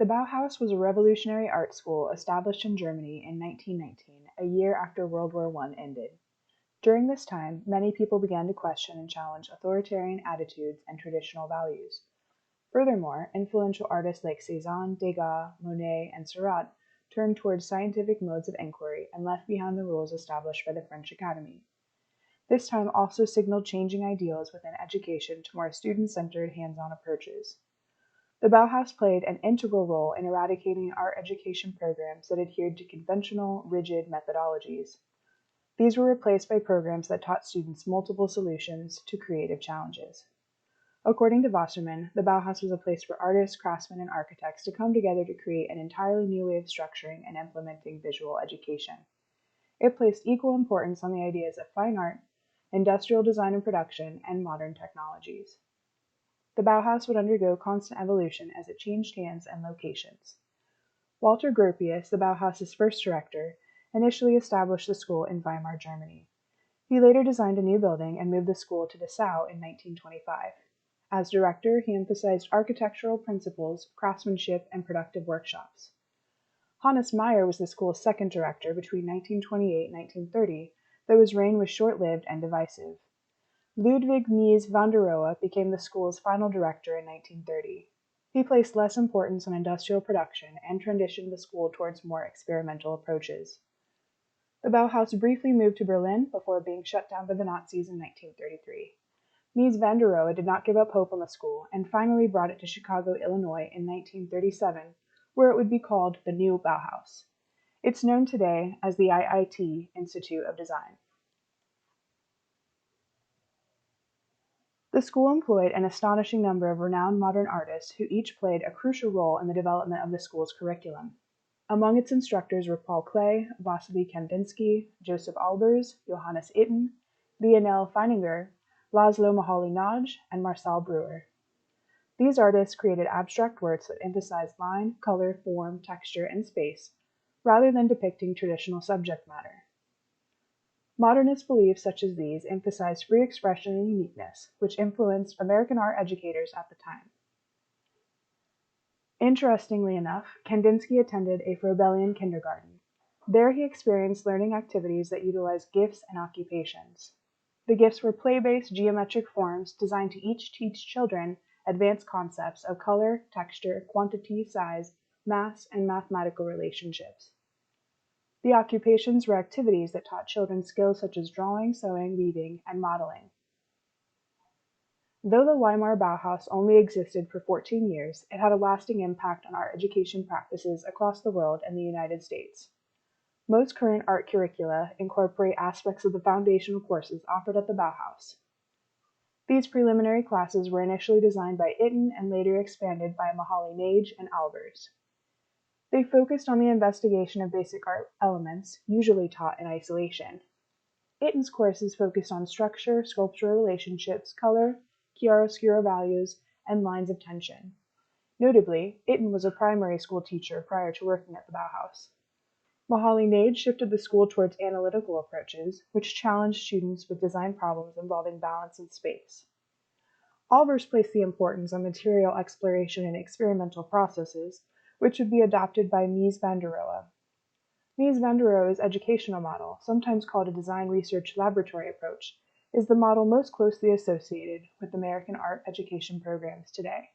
The Bauhaus was a revolutionary art school established in Germany in 1919, a year after World War I ended. During this time, many people began to question and challenge authoritarian attitudes and traditional values. Furthermore, influential artists like Cézanne, Degas, Monet, and Seurat turned towards scientific modes of inquiry and left behind the rules established by the French Academy. This time also signaled changing ideals within education to more student-centered, hands-on approaches. The Bauhaus played an integral role in eradicating art education programs that adhered to conventional, rigid methodologies. These were replaced by programs that taught students multiple solutions to creative challenges. According to Wasserman, the Bauhaus was a place for artists, craftsmen, and architects to come together to create an entirely new way of structuring and implementing visual education. It placed equal importance on the ideas of fine art, industrial design and production, and modern technologies. The Bauhaus would undergo constant evolution as it changed hands and locations. Walter Gropius, the Bauhaus's first director, initially established the school in Weimar, Germany. He later designed a new building and moved the school to Dessau in 1925. As director, he emphasized architectural principles, craftsmanship, and productive workshops. Hannes Meyer was the school's second director between 1928 and 1930, though his reign was short-lived and divisive. Ludwig Mies van der Rohe became the school's final director in 1930. He placed less importance on industrial production and transitioned the school towards more experimental approaches. The Bauhaus briefly moved to Berlin before being shut down by the Nazis in 1933. Mies van der Rohe did not give up hope on the school and finally brought it to Chicago, Illinois in 1937, where it would be called the New Bauhaus. It's known today as the IIT Institute of Design. The school employed an astonishing number of renowned modern artists who each played a crucial role in the development of the school's curriculum. Among its instructors were Paul Klee, Wassily Kandinsky, Joseph Albers, Johannes Itten, Lionel Feininger, Laszlo Moholy-Nagy, and Marcel Breuer. These artists created abstract works that emphasized line, color, form, texture, and space, rather than depicting traditional subject matter. Modernist beliefs such as these emphasized free expression and uniqueness, which influenced American art educators at the time. Interestingly enough, Kandinsky attended a Froebelian kindergarten. There he experienced learning activities that utilized gifts and occupations. The gifts were play-based geometric forms designed to each teach children advanced concepts of color, texture, quantity, size, mass, and mathematical relationships. The occupations were activities that taught children skills such as drawing, sewing, weaving, and modeling. Though the Weimar Bauhaus only existed for 14 years, it had a lasting impact on art education practices across the world and the United States. Most current art curricula incorporate aspects of the foundational courses offered at the Bauhaus. These preliminary classes were initially designed by Itten and later expanded by Moholy-Nagy and Albers. They focused on the investigation of basic art elements, usually taught in isolation. Itten's courses focused on structure, sculptural relationships, color, chiaroscuro values, and lines of tension. Notably, Itten was a primary school teacher prior to working at the Bauhaus. Moholy-Nagy shifted the school towards analytical approaches, which challenged students with design problems involving balance and space. Albers placed the importance on material exploration and experimental processes, which would be adopted by Mies van der Rohe. Mies van der Rohe's educational model, sometimes called a design research laboratory approach, is the model most closely associated with American art education programs today.